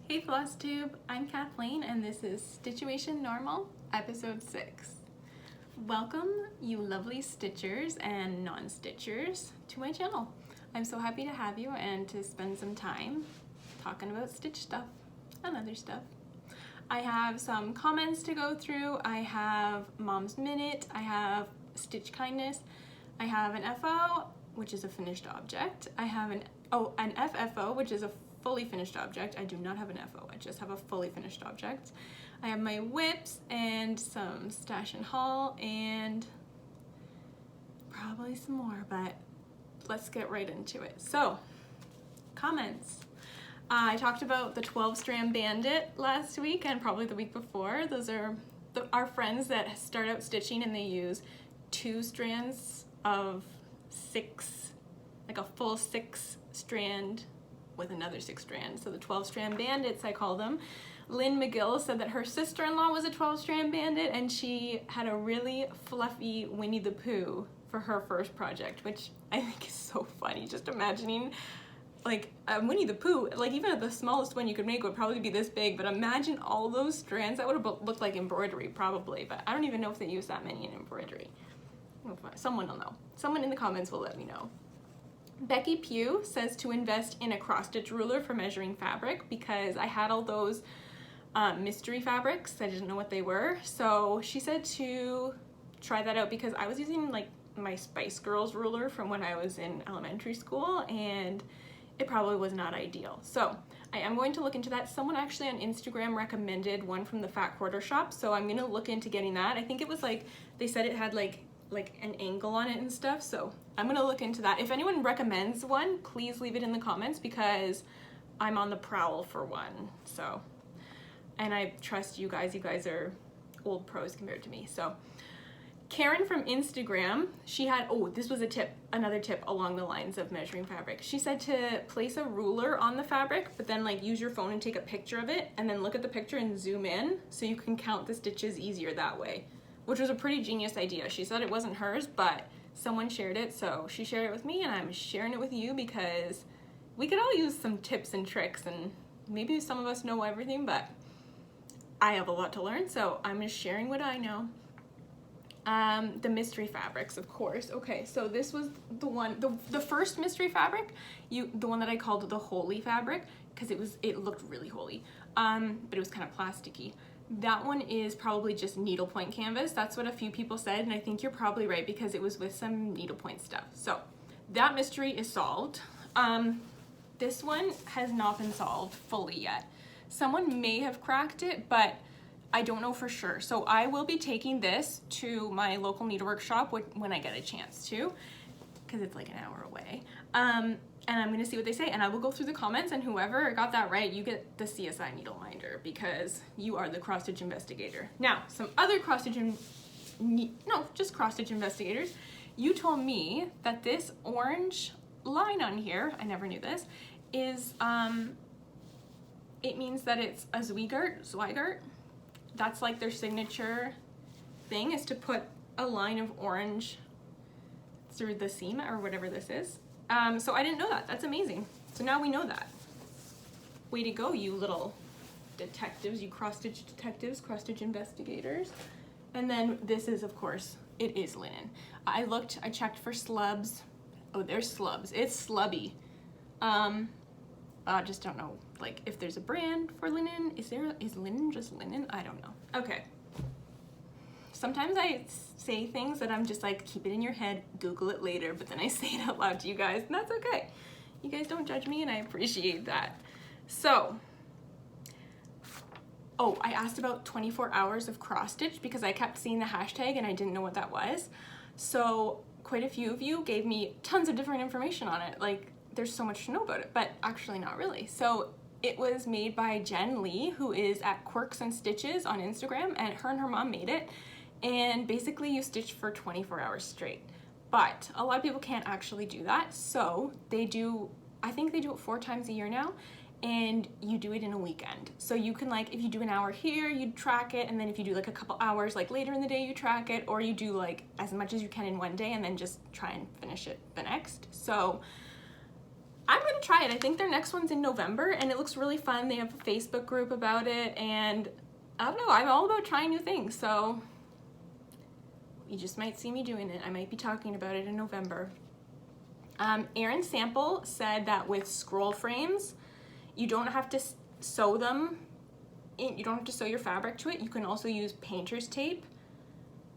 Hey FlossTube, I'm Kathleen and this is StitchuationNormal, episode 6. Welcome, you lovely stitchers and non-stitchers, to my channel. I'm so happy to have you and to spend some time talking about stitch stuff and other stuff. I have some comments to go through. I have Mom's Minute, I have Stitch Kindness, I have an FO, which is a finished object. I have an FFO, which is a fully finished object. I do not have an FO, I just have a fully finished object. I have my whips and some stash and haul and probably some more, but let's get right into it. So, comments. I talked about the 12-strand bandit last week and probably the week before. Those are our friends that start out stitching and they use 2 strands of 6, like a full 6-strand with another 6 strands. So the 12-strand bandits, I call them. Lynn McGill said that her sister-in-law was a 12-strand bandit and she had a really fluffy Winnie the Pooh for her first project, which I think is so funny. Just imagining like a Winnie the Pooh, like even the smallest one you could make would probably be this big, but imagine all those strands. That would have looked like embroidery probably, but I don't even know if they use that many in embroidery. Someone will know. Someone in the comments will let me know. Becky Pugh says to invest in a cross-stitch ruler for measuring fabric because I had all those mystery fabrics. I didn't know what they were. So she said to try that out because I was using like my Spice Girls ruler from when I was in elementary school and it probably was not ideal. So I am going to look into that. Someone actually on Instagram recommended one from the Fat Quarter Shop. So I'm gonna look into getting that. I think it was like, they said it had like an angle on it and stuff, so I'm gonna look into that. If anyone recommends one, please leave it in the comments because I'm on the prowl for one. So, and I trust you guys are old pros compared to me. So Karen from Instagram, she had, this was a tip, another tip along the lines of measuring fabric. She said to place a ruler on the fabric, but then like use your phone and take a picture of it and then look at the picture and zoom in so you can count the stitches easier that way, which was a pretty genius idea. She said it wasn't hers, but someone shared it, so she shared it with me and I'm sharing it with you because we could all use some tips and tricks and maybe some of us know everything, but I have a lot to learn, so I'm just sharing what I know. The mystery fabrics, of course. Okay, so this was the one, the first mystery fabric, the one that I called the holy fabric because it looked really holy, but it was kind of plasticky. That one is probably just needlepoint canvas. That's what a few people said, and I think you're probably right because it was with some needlepoint stuff. So that mystery is solved. This one has not been solved fully yet. Someone may have cracked it, but I don't know for sure. So I will be taking this to my local needlework shop when I get a chance to, because it's like an hour away. And I'm gonna see what they say and I will go through the comments and whoever got that right, you get the CSI needle minder because you are the cross-stitch investigator. Now, some other just cross-stitch investigators, you told me that this orange line on here, I never knew this, is, it means that it's a Zweigart. That's like their signature thing is to put a line of orange through the seam or whatever this is. So I didn't know that. That's amazing. So now we know that. Way to go, you little detectives, you cross-stitch detectives, cross-stitch investigators. And then this is, of course, it is linen. I checked for slubs. Oh, there's slubs. It's slubby. I just don't know, like, if there's a brand for linen. Is linen just linen? I don't know. Okay. Sometimes I say things that I'm just like, keep it in your head, Google it later, but then I say it out loud to you guys, and that's okay. You guys don't judge me, and I appreciate that. So, I asked about 24 hours of cross-stitch because I kept seeing the hashtag and I didn't know what that was. So, quite a few of you gave me tons of different information on it. Like, there's so much to know about it, but actually not really. So, it was made by Jen Lee, who is at Quirks and Stitches on Instagram, and her mom made it. And basically you stitch for 24 hours straight. But a lot of people can't actually do that, so they do, I think they do it 4 times a year now, and you do it in a weekend. So you can, like, if you do an hour here, you track it, and then if you do like a couple hours like later in the day, you track it, or you do like as much as you can in one day and then just try and finish it the next. So I'm gonna try it. I think their next one's in November and it looks really fun. They have a Facebook group about it, and I don't know, I'm all about trying new things, so you just might see me doing it. I might be talking about it in November. Erin Sample said that with scroll frames, you don't have to sew them, you don't have to sew your fabric to it. You can also use painter's tape,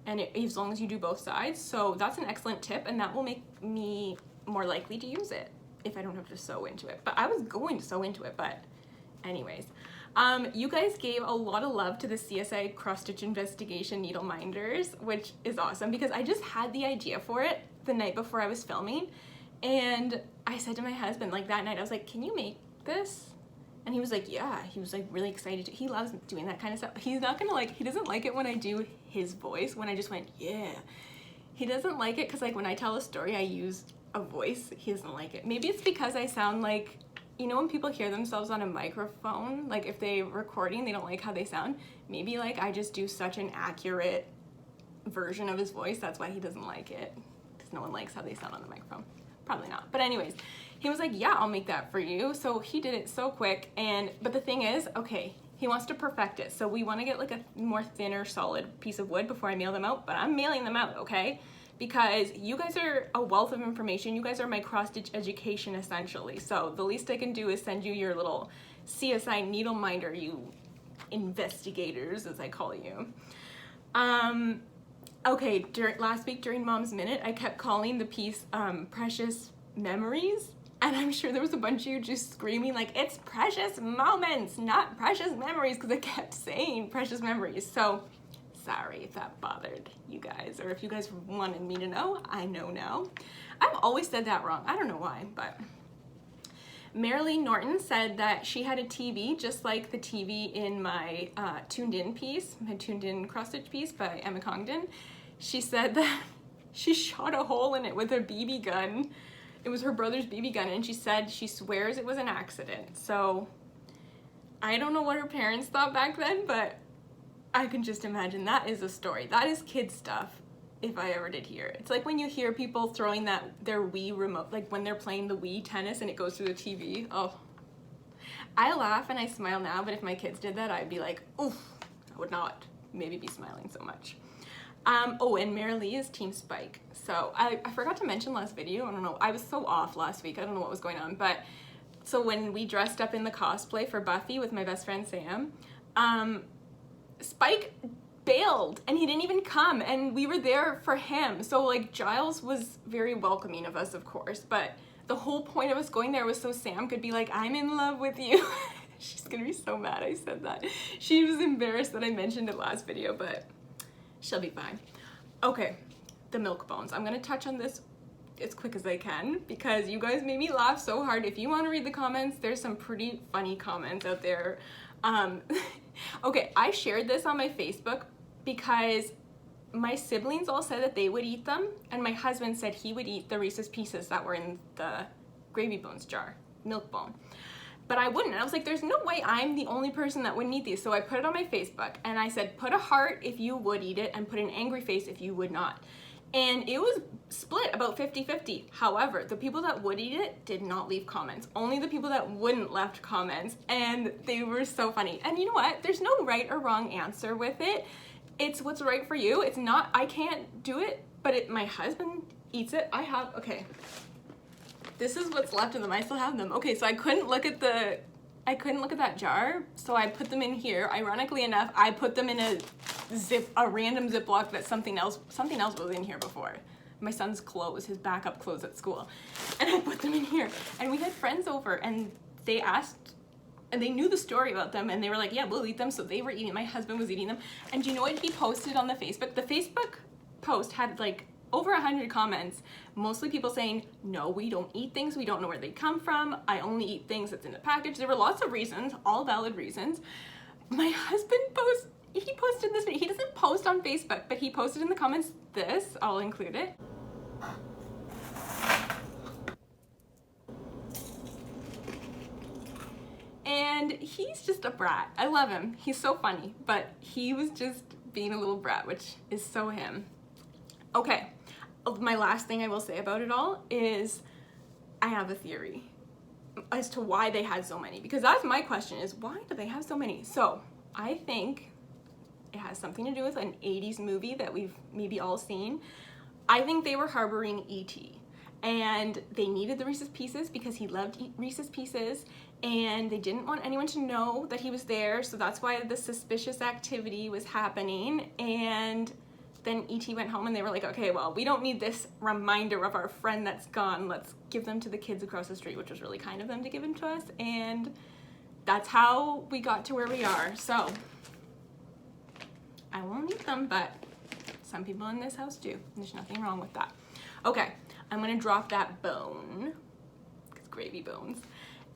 and as long as you do both sides. So that's an excellent tip, and that will make me more likely to use it if I don't have to sew into it. But I was going to sew into it, but anyways. You guys gave a lot of love to the CSI cross-stitch investigation needle minders, which is awesome because I just had the idea for it the night before I was filming, and I said to my husband, like that night, I was like, can you make this? And he was like, yeah. He was like really excited. He loves doing that kind of stuff. He's not gonna he doesn't like it when I do his voice, when I just went, yeah. He doesn't like it because like when I tell a story, I use a voice. He doesn't like it. Maybe it's because I sound like, you know when people hear themselves on a microphone, like if they're recording, they don't like how they sound. Maybe like I just do such an accurate version of his voice. That's why he doesn't like it. Because no one likes how they sound on the microphone. Probably not. But anyways, he was like, yeah, I'll make that for you. So he did it so quick. But the thing is, okay, he wants to perfect it. So we want to get like a more thinner, solid piece of wood before I mail them out. But I'm mailing them out, okay? Because you guys are a wealth of information. You guys are my cross-stitch education, essentially. So the least I can do is send you your little CSI needle minder, you investigators, as I call you. Okay, last week during Mom's Minute, I kept calling the piece Precious Memories, and I'm sure there was a bunch of you just screaming like, it's precious moments, not precious memories, because I kept saying precious memories. So sorry if that bothered you guys, or if you guys wanted me to know, I know now. I've always said that wrong. I don't know why, but Marilee Norton said that she had a TV just like the TV in my Tuned In piece, my Tuned In cross-stitch piece by Emma Congdon. She said that she shot a hole in it with a BB gun. It was her brother's BB gun, and she said she swears it was an accident. So I don't know what her parents thought back then, but I can just imagine that is a story. That is kid stuff, if I ever did hear it. It's like when you hear people throwing their Wii remote, like when they're playing the Wii tennis and it goes through the TV. Oh, I laugh and I smile now, but if my kids did that, I'd be like, oof, I would not maybe be smiling so much. Oh, and Marilee is Team Spike. So I forgot to mention last video, I don't know, I was so off last week, I don't know what was going on, but so when we dressed up in the cosplay for Buffy with my best friend Sam, Spike bailed and he didn't even come, and we were there for him. So like Giles was very welcoming of us, of course, but the whole point of us going there was so Sam could be like, I'm in love with you. She's gonna be so mad I said that. She was embarrassed that I mentioned it last video, but she'll be fine. Okay, the milk bones. I'm gonna touch on this as quick as I can because you guys made me laugh so hard. If you want to read the comments, there's some pretty funny comments out there. Okay, I shared this on my Facebook because my siblings all said that they would eat them, and my husband said he would eat the Reese's Pieces that were in the gravy bones jar, milk bone. But I wouldn't. And I was like, there's no way I'm the only person that wouldn't eat these. So I put it on my Facebook and I said, put a heart if you would eat it and put an angry face if you would not. And it was split about 50-50. However, the people that would eat it did not leave comments. Only the people that wouldn't left comments, and they were so funny. And you know what? There's no right or wrong answer with it. It's what's right for you. It's not, I can't do it, but my husband eats it. Okay. This is what's left of them. I still have them. Okay, so I couldn't look at that jar, so I put them in here. Ironically enough, I put them in a random Ziploc that something else was in here before. My son's clothes, his backup clothes at school. And I put them in here. And we had friends over and they asked, and they knew the story about them, and they were like, yeah, we'll eat them. So they were eating, my husband was eating them. And do you know what he posted on the Facebook? The Facebook post had like over 100 comments, mostly people saying, no, we don't eat things, we don't know where they come from, I only eat things that's in the package. There were lots of reasons, all valid reasons. My husband he posted this video. He doesn't post on Facebook, but he posted in the comments this, I'll include it. And he's just a brat. I love him. He's so funny, but he was just being a little brat, which is so him. Okay, my last thing I will say about it all is I have a theory. as to why they had so many, because that's my question, is why do they have so many? So I think it has something to do with an 80s movie that we've maybe all seen. I think they were harboring E.T. and they needed the Reese's Pieces because he loved Reese's Pieces, and they didn't want anyone to know that he was there, so that's why the suspicious activity was happening. And then E.T. went home and they were like, okay, well, we don't need this reminder of our friend that's gone. Let's give them to the kids across the street, which was really kind of them to give them to us. And that's how we got to where we are. So I won't eat them, but some people in this house do. There's nothing wrong with that. Okay, I'm gonna drop that bone. It's gravy bones.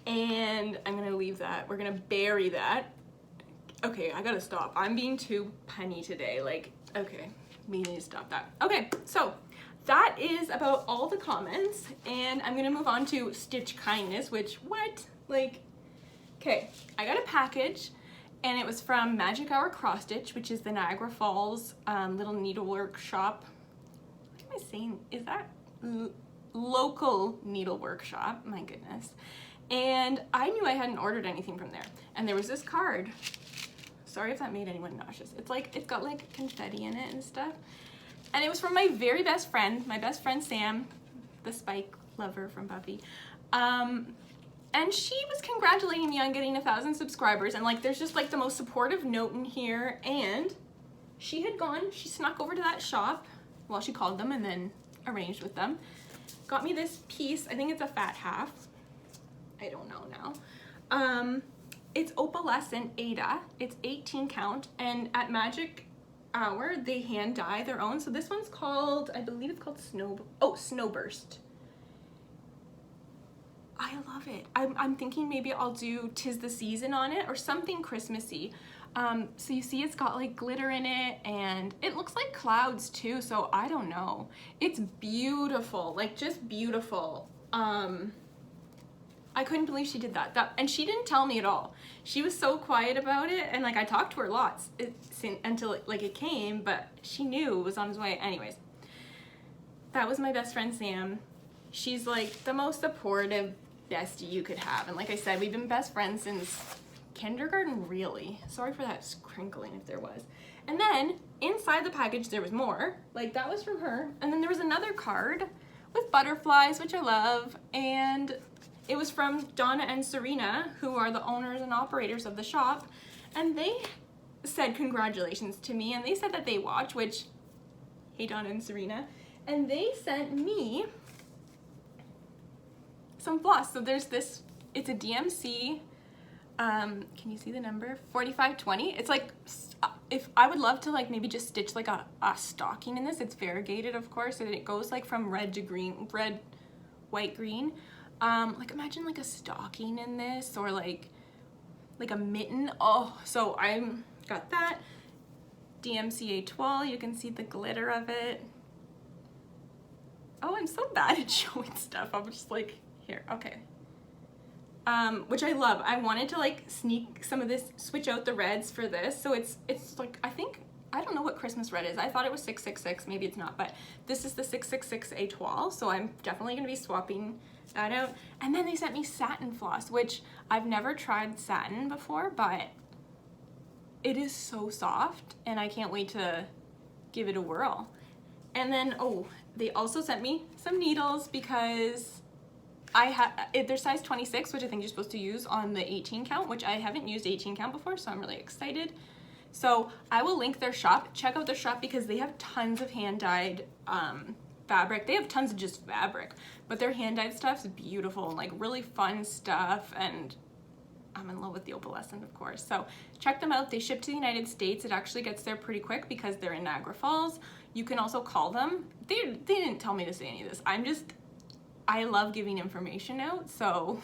And I'm gonna leave that. We're gonna bury that. Okay, I gotta stop. I'm being too punny today. Like, okay. We need to stop that. Okay, so that is about all the comments, and I'm gonna move on to Stitch Kindness, which, what? Like, okay, I got a package, and it was from Magic Hour Cross Stitch, which is the Niagara Falls little needlework shop. What am I saying? Is that local needlework shop? My goodness. And I knew I hadn't ordered anything from there, and there was this card. Sorry if that made anyone nauseous. It's like, it's got like confetti in it and stuff. And it was from my very best friend, my best friend Sam, the Spike lover from Buffy. And she was congratulating me on getting 1,000 subscribers, and like there's just like the most supportive note in here. And she had gone, she snuck over to that shop, well, she called them and then arranged with them, got me this piece. I think it's a fat half, I don't know now. It's Opalescent Ada. It's 18 count, and at Magic Hour they hand dye their own. So this one's called, I believe it's called Snowburst. I love it. I'm thinking maybe I'll do 'Tis the Season on it or something Christmassy. So you see it's got like glitter in it, and it looks like clouds too, so I don't know. It's beautiful, like just beautiful. I couldn't believe she did that. And she didn't tell me at all. She was so quiet about it, and like I talked to her lots until it came, but she knew it was on its way. Anyways, that was my best friend Sam. She's like the most supportive bestie you could have, and like I said, we've been best friends since kindergarten, really. Sorry for that crinkling if there was. And then inside the package there was more. Like that was from her, and then there was another card with butterflies, which I love, and it was from Donna and Serena, who are the owners and operators of the shop, and they said congratulations to me, and they said that they watch, which, hey Donna and Serena, and they sent me some floss. So there's this, it's a DMC, can you see the number? 4520. It's like, if I would love to like maybe just stitch like a stocking in this. It's variegated, of course, and it goes like from red to green, red, white, green. Like imagine like a stocking in this, or like a mitten. Oh, so I'm got that DMCA 12. You can see the glitter of it. Oh, I'm so bad at showing stuff. I'm just like, here, okay. Which I love. I wanted to like sneak some of this, switch out the reds for this. So it's like, I don't know what Christmas red is. I thought it was 666, maybe it's not, but this is the 666 étoile, so I'm definitely gonna be swapping that out. And then they sent me satin floss, which I've never tried satin before, but it is so soft, and I can't wait to give it a whirl. And then, oh, they also sent me some needles because they're size 26, which I think you're supposed to use on the 18 count, which I haven't used 18 count before, so I'm really excited. So I will link their shop. Check out their shop because they have tons of hand-dyed fabric. They have tons of just fabric, but their hand-dyed stuff is beautiful and like really fun stuff, and I'm in love with the Opalescent, of course. So check them out. They ship to the United States. It actually gets there pretty quick because they're in Niagara Falls. You can also call them. They didn't tell me to say any of this. I love giving information out, so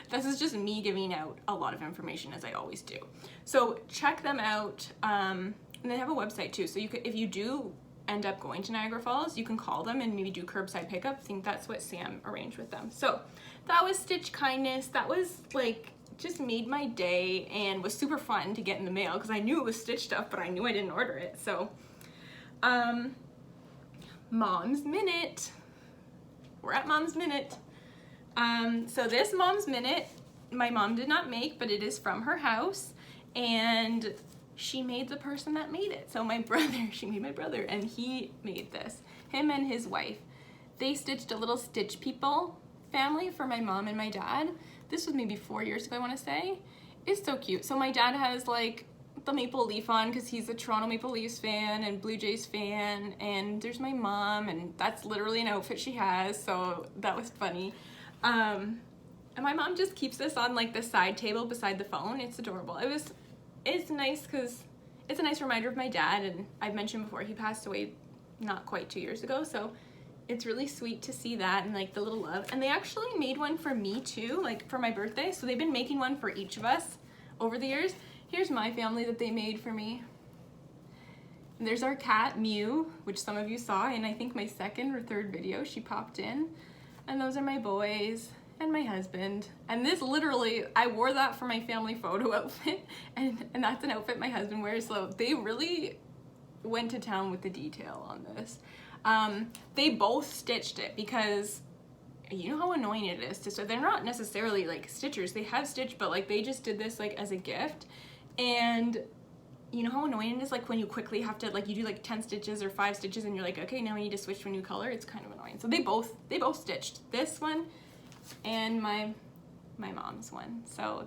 this is just me giving out a lot of information, as I always do. So check them out, and they have a website too. So you could, if you do end up going to Niagara Falls, you can call them and maybe do curbside pickup. I think that's what Sam arranged with them. So that was Stitch Kindness. That was like, just made my day and was super fun to get in the mail because I knew it was Stitch stuff, but I knew I didn't order it. So, Mom's Minute. We're at Mom's Minute. So this Mom's Minute, my mom did not make, but it is from her house, and she made the person that made it. So my brother, she made my brother, and he made this. Him and his wife. They stitched a little Stitch People family for my mom and my dad. This was maybe 4 years ago, I want to say. It's so cute. So my dad has like the maple leaf on because he's a Toronto Maple Leafs fan and Blue Jays fan, and there's my mom, and that's literally an outfit she has, so that was funny. And my mom just keeps this on like the side table beside the phone. It's adorable. It's nice because it's a nice reminder of my dad, and I've mentioned before he passed away not quite 2 years ago, so it's really sweet to see that and like the little love. And they actually made one for me too, like for my birthday, so they've been making one for each of us over the years. Here's my family that they made for me. And there's our cat Mew, which some of you saw in I think my second or third video. She popped in. And those are my boys and my husband. And this literally, I wore that for my family photo outfit, and that's an outfit my husband wears, so they really went to town with the detail on this. They both stitched it because you know how annoying it is to, so they're not necessarily like stitchers, they have stitched, but like they just did this like as a gift. And you know how annoying it is like when you quickly have to, like you do like 10 stitches or 5 stitches and you're like, okay, now I need to switch to a new color. It's kind of annoying. So they both stitched this one and my mom's one. So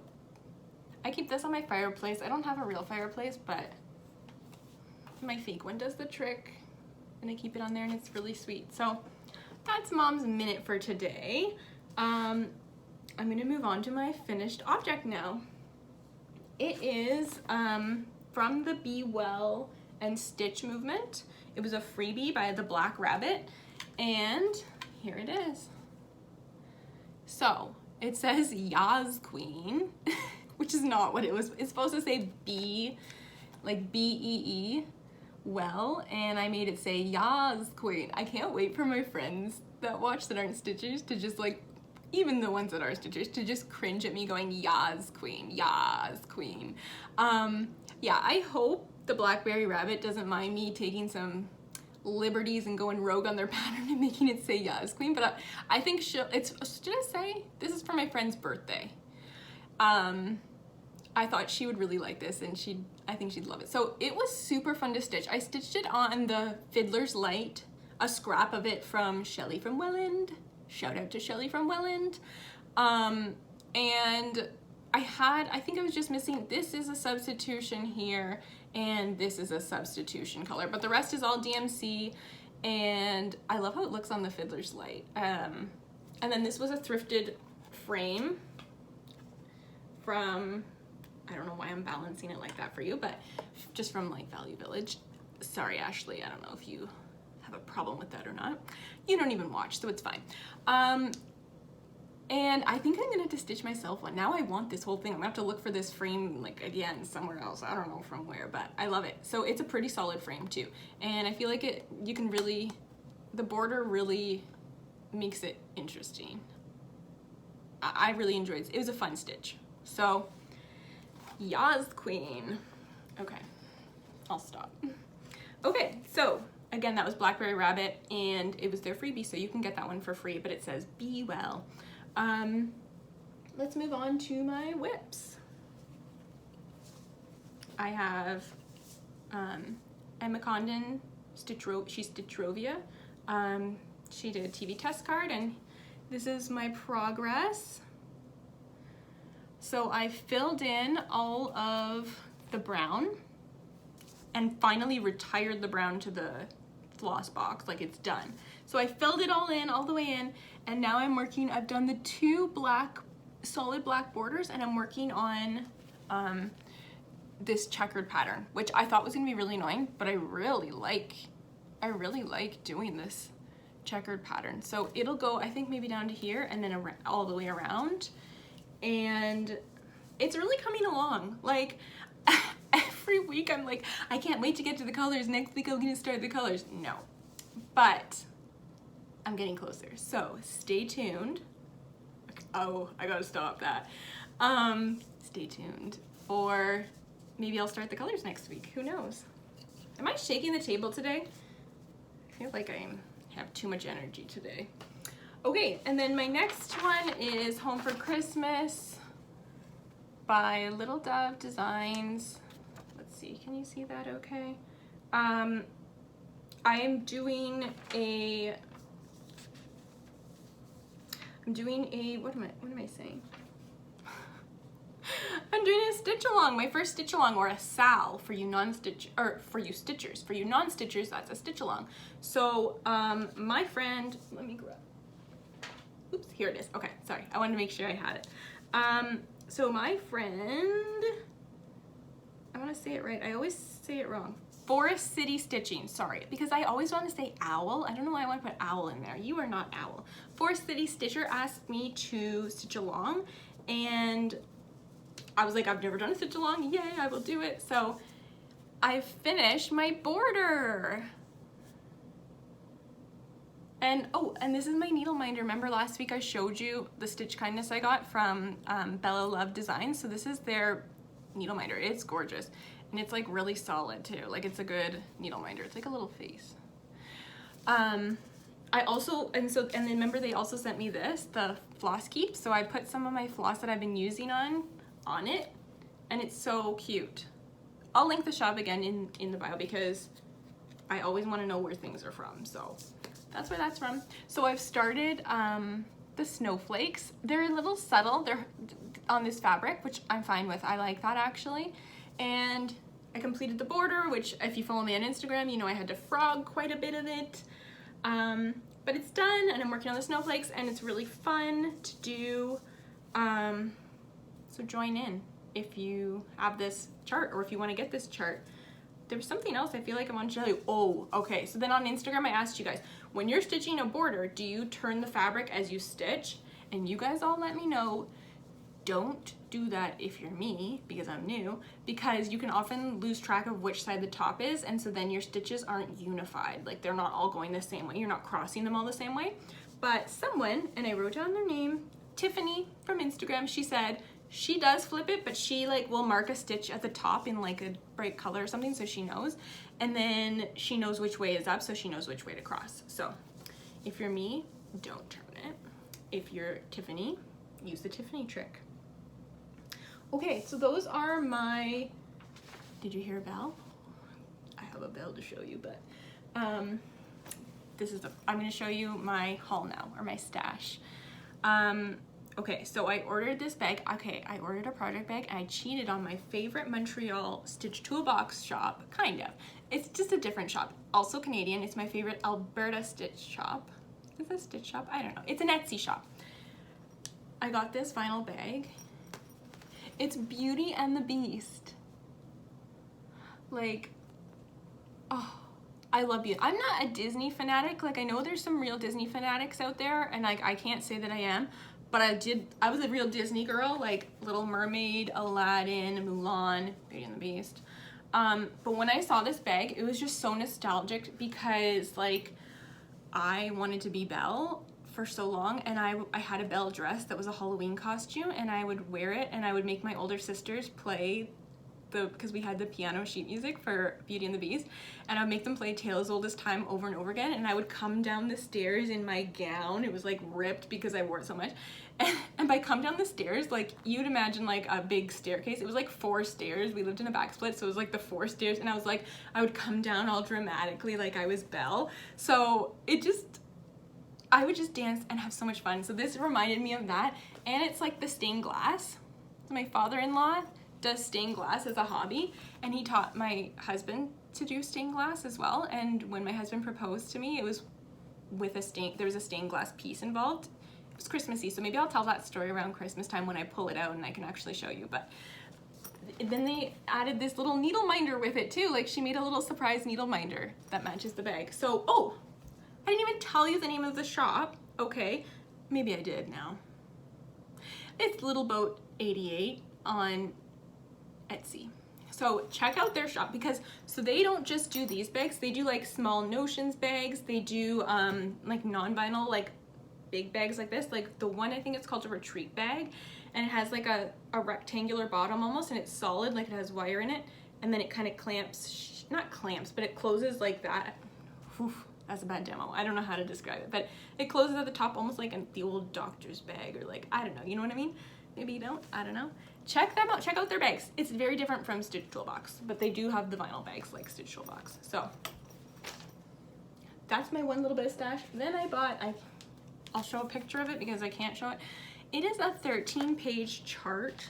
I keep this on my fireplace. I don't have a real fireplace, but my fake one does the trick, and I keep it on there, and it's really sweet. So that's Mom's Minute for today. I'm gonna move on to my finished object now. It is from the Be Well and Stitch movement. It was a freebie by the Black Rabbit, and here it is. So it says Yas Queen, which is not what it was. It's supposed to say B, like B-E-E, well, and I made it say Yas Queen. I can't wait for my friends that watch that aren't stitchers to just like, even the ones that are stitchers, to just cringe at me going Yas Queen, Yas Queen. Yeah, I hope the Blackberry Rabbit doesn't mind me taking some liberties and going rogue on their pattern and making it say Yas Queen, but I think did I say? This is for my friend's birthday. I thought she would really like this, and I think she'd love it. So it was super fun to stitch. I stitched it on the Fiddler's Light, a scrap of it from Shelly from Welland. Shout out to Shelly from Welland. And I think I was just missing, this is a substitution here, and this is a substitution color, but the rest is all DMC, and I love how it looks on the Fiddler's Light. And then this was a thrifted frame from, I don't know why I'm balancing it like that for you, but just from like Value Village. Sorry, Ashley, I don't know if you have a problem with that or not. You don't even watch, so it's fine. And I think I'm gonna have to stitch myself one. Now I want this whole thing. I'm gonna have to look for this frame like again somewhere else. I don't know from where, but I love it. So it's a pretty solid frame too. And I feel like you can really, the border really makes it interesting. I really enjoyed it. It was a fun stitch. So, Yas Queen. Okay, I'll stop. Okay, so again, that was Blackberry Rabbit, and it was their freebie, so you can get that one for free, but it says Be Well. Let's move on to my whips. I have Emma Condon, she's Stitchrovia. She did a TV test card, and this is my progress. So I filled in all of the brown and finally retired the brown to the floss box, like it's done. So I filled it all in, all the way in, and now I'm working, I've done the 2 solid black borders, and I'm working on this checkered pattern, which I thought was gonna be really annoying, but I really like doing this checkered pattern. So it'll go, I think maybe down to here and then around, all the way around. And it's really coming along. Like every week I'm like, I can't wait to get to the colors. Next week I'm gonna start the colors. No, but I'm getting closer. So stay tuned. Oh, I gotta stop that. Stay tuned, or maybe I'll start the colors next week. Who knows? Am I shaking the table today? I feel like I have too much energy today. Okay, and then my next one is Home for Christmas by BellaLoveDesigns. Let's see, can you see that okay? I am doing a, what am I saying? I'm doing a stitch along, my first stitch along, or a sal for you non-stitch, or for you stitchers. For you non-stitchers, that's a stitch along. So my friend, let me grab, oops, here it is. Okay, sorry, I wanted to make sure I had it. So my friend, I want to say it right, I always say it wrong. Forest City Stitching, sorry, because I always want to say owl. I don't know why I want to put owl in there. You are not owl. Forest City Stitcher asked me to stitch along, and I was like, I've never done a stitch along. Yay, I will do it. So I finished my border. And oh, and this is my needle minder. Remember last week I showed you the stitch kindness I got from BellaLoveDesigns. So this is their needle minder. It's gorgeous. And it's like really solid too. Like it's a good needle minder. It's like a little face. I also, and then remember they also sent me this, the floss keep. So I put some of my floss that I've been using on it, and it's so cute. I'll link the shop again in the bio because I always want to know where things are from. So that's where that's from. So I've started the snowflakes. They're a little subtle. They're on this fabric, which I'm fine with. I like that actually. And I completed the border, which if you follow me on Instagram, you know I had to frog quite a bit of it. But it's done, and I'm working on the snowflakes, and it's really fun to do. So join in if you have this chart, or if you want to get this chart. There was something else I feel like I want to tell you. Oh, okay. So then on Instagram, I asked you guys, when you're stitching a border, do you turn the fabric as you stitch? And you guys all let me know, don't do that if you're me, because I'm new, because you can often lose track of which side the top is, and so then your stitches aren't unified. Like they're not all going the same way. You're not crossing them all the same way. But someone, and I wrote down their name, Tiffany from Instagram, she said she does flip it, but she like will mark a stitch at the top in like a bright color or something so she knows, and then she knows which way is up, so she knows which way to cross. So if you're me, don't turn it. If you're Tiffany, use the Tiffany trick. Okay, so those are my, did you hear a bell? I have a bell to show you, but this is I'm gonna show you my haul now, or my stash. Okay, so I ordered this bag. Okay, I ordered a project bag, and I cheated on my favorite Montreal Stitch Toolbox shop, kind of. It's just a different shop, also Canadian. It's my favorite Alberta stitch shop. Is it a stitch shop? I don't know. It's an Etsy shop. I got this vinyl bag. It's Beauty and the Beast. Like, oh, I love Beauty. I'm not a Disney fanatic. Like, I know there's some real Disney fanatics out there, and like, I can't say that I am, but I was a real Disney girl, like Little Mermaid, Aladdin, Mulan, Beauty and the Beast. But when I saw this bag, it was just so nostalgic because like, I wanted to be Belle for so long, and I had a Belle dress that was a Halloween costume, and I would wear it, and I would make my older sisters play because we had the piano sheet music for Beauty and the Beast, and I would make them play Tale as Old as Time over and over again, and I would come down the stairs in my gown. It was like ripped because I wore it so much, and by come down the stairs, like you'd imagine like a big staircase. It was like 4 stairs. We lived in a back split, so it was like the 4 stairs, and I was like, I would come down all dramatically like I was Belle. So I would just dance and have so much fun. So this reminded me of that, and it's like the stained glass. So my father-in-law does stained glass as a hobby, and he taught my husband to do stained glass as well. And when my husband proposed to me, it was with there was a stained glass piece involved. It was Christmassy, so maybe I'll tell that story around Christmas time when I pull it out and I can actually show you. But then they added this little needle minder with it too. Like she made a little surprise needle minder that matches the bag. So, oh, I didn't even tell you the name of the shop. Okay, maybe I did now. It's Little Boat 88 on Etsy. So check out their shop, because so they don't just do these bags, they do like small notions bags, they do like non-vinyl, like big bags like this, like the one I think it's called a retreat bag, and it has like a rectangular bottom almost, and it's solid, like it has wire in it, and then it kind of clamps, not clamps, but it closes like that. Whew, That's a bad demo. I don't know how to describe it, but it closes at the top almost like the old doctor's bag, or like, I don't know, you know what I mean? Maybe you don't, I don't know. Check them out, check out their bags. It's very different from Stitch Toolbox, but they do have the vinyl bags like Stitch Toolbox. So that's my one little bit of stash. Then I bought, I'll show a picture of it because I can't show it. It is a 13-page chart.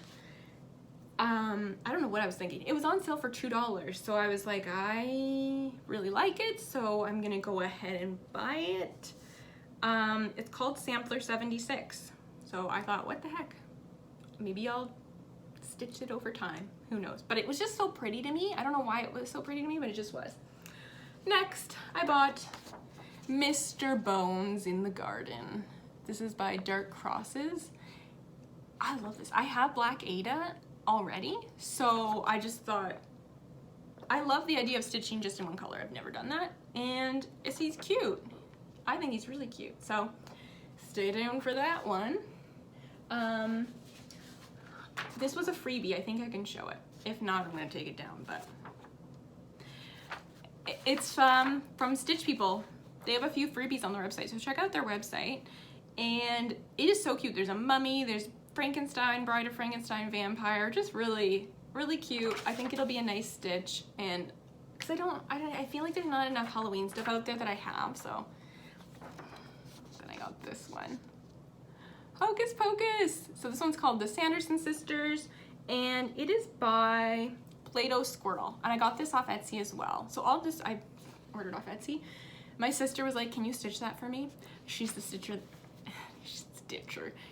I don't know what I was thinking. It was on sale for $2, so I was like, I really like it, so I'm gonna go ahead and buy it. It's called Sampler 76. So I thought, what the heck? Maybe I'll stitch it over time. Who knows? But it was just so pretty to me. I don't know why it was so pretty to me, but it just was. Next, I bought Mr. Bones in the Garden. This is by Dark Crosses. I love this. I have Black Ada already, so I just thought, I love the idea of stitching just in one color. I've never done that, and he's cute. I think he's really cute, so stay tuned for that one. This was a freebie. I think I can show it. If not, I'm gonna take it down, but it's from Stitch People. They have a few freebies on their website, so check out their website. And it is so cute. There's a mummy, there's Frankenstein, Bride of Frankenstein, vampire, just really, really cute. I think it'll be a nice stitch, and because I feel like there's not enough Halloween stuff out there that I have, so then I got this one. Hocus Pocus! So this one's called the Sanderson Sisters, and it is by Plato Squirrel, and I got this off Etsy as well. So I ordered off Etsy. My sister was like, can you stitch that for me? She's the stitcher.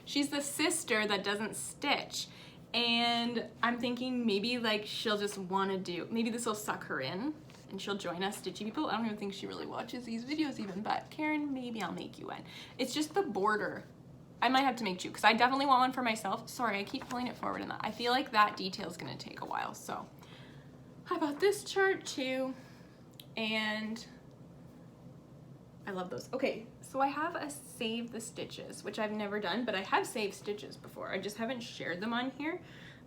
She's the sister that doesn't stitch, and I'm thinking maybe like she'll just want to do, maybe this will suck her in and she'll join us stitchy people. I don't even think she really watches these videos even, but Karen, maybe I'll make you one. It's just the border. I might have to make two because I definitely want one for myself. Sorry, I keep pulling it forward, and I feel like that detail is going to take a while. So I bought this chart too, and I love those. Okay, so I have a Save the Stitches, which I've never done, but I have saved stitches before. I just haven't shared them on here.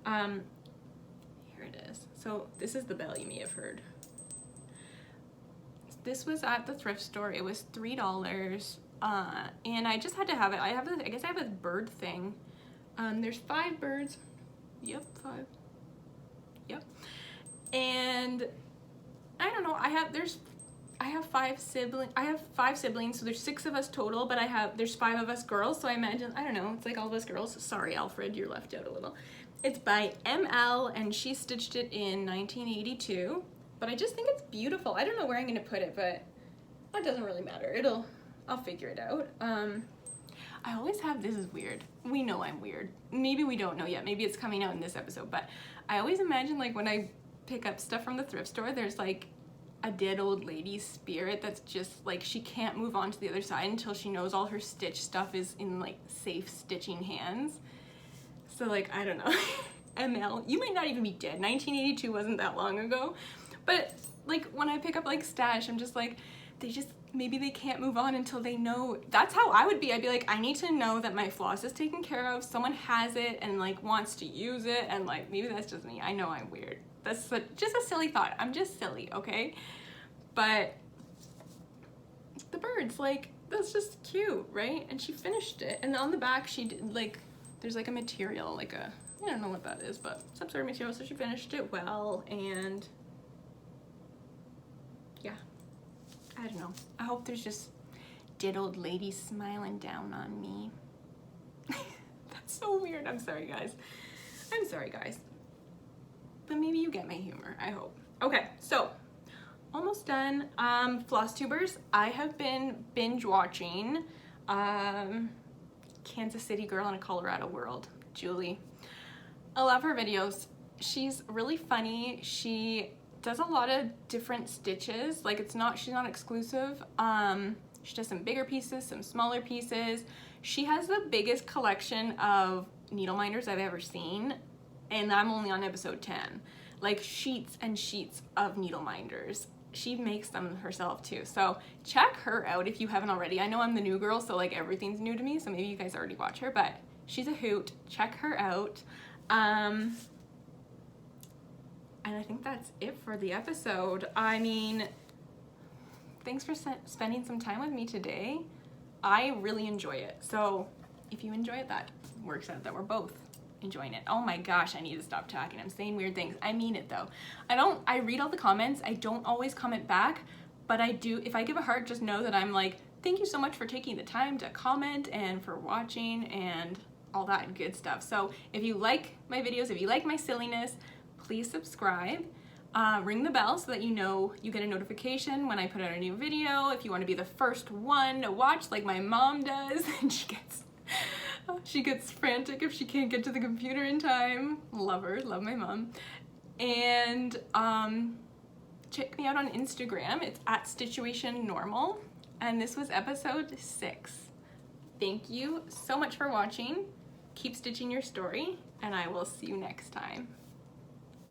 Here it is. So this is the Belle you may have heard. This was at the thrift store. It was $3, and I just had to have it. I guess I have a bird thing. There's 5 birds. Yep, 5. Yep. And I don't know. I have 5 siblings, so there's 6 of us total, but there's 5 of us girls, so I imagine, I don't know, it's like all of us girls. Sorry, Alfred, you're left out a little. It's by ML, and she stitched it in 1982, but I just think it's beautiful. I don't know where I'm gonna put it, but that doesn't really matter. I'll figure it out. I always have, this is weird. We know I'm weird. Maybe we don't know yet. Maybe it's coming out in this episode, but I always imagine like when I pick up stuff from the thrift store, there's like a dead old lady spirit that's just like, she can't move on to the other side until she knows all her stitch stuff is in like safe stitching hands. So like, I don't know. ML, you might not even be dead. 1982 wasn't that long ago. But like when I pick up like stash, I'm just like, maybe they can't move on until they know. That's how I would be. I'd be like, I need to know that my floss is taken care of, someone has it and like wants to use it, and like maybe that's just me. I know I'm weird. That's just a silly thought. I'm just silly, okay? But the birds, like, that's just cute, right? And she finished it. And on the back, she did, like, there's like a material, like I don't know what that is, but some sort of material. So she finished it well, and yeah, I don't know. I hope there's just dead old ladies smiling down on me. That's so weird. I'm sorry, guys. I'm sorry, guys. But maybe you get my humor, I hope. Okay, so almost done. FlossTubers, I have been binge watching Kansas City Girl in a Colorado World, Julie. I love her videos. She's really funny. She does a lot of different stitches. Like she's not exclusive. She does some bigger pieces, some smaller pieces. She has the biggest collection of needle minders I've ever seen, and I'm only on episode 10. Like sheets and sheets of needle minders. She makes them herself too. So check her out if you haven't already. I know I'm the new girl, so like everything's new to me, so maybe you guys already watch her, but she's a hoot. Check her out. And I think that's it for the episode. I mean, thanks for spending some time with me today. I really enjoy it. So if you enjoy it, that works out that we're both enjoying it. Oh my gosh, I need to stop talking. I'm saying weird things. I mean it though. I read all the comments. I don't always comment back, but I do. If I give a heart, just know that I'm like, thank you so much for taking the time to comment and for watching and all that good stuff. So if you like my videos, if you like my silliness, please subscribe. Ring the bell so that you know you get a notification when I put out a new video. If you want to be the first one to watch like my mom does, and she gets frantic if she can't get to the computer in time. Love her, love my mom. And check me out on Instagram. It's at StitchuationNormal. And this was episode 6. Thank you so much for watching. Keep stitching your story, and I will see you next time.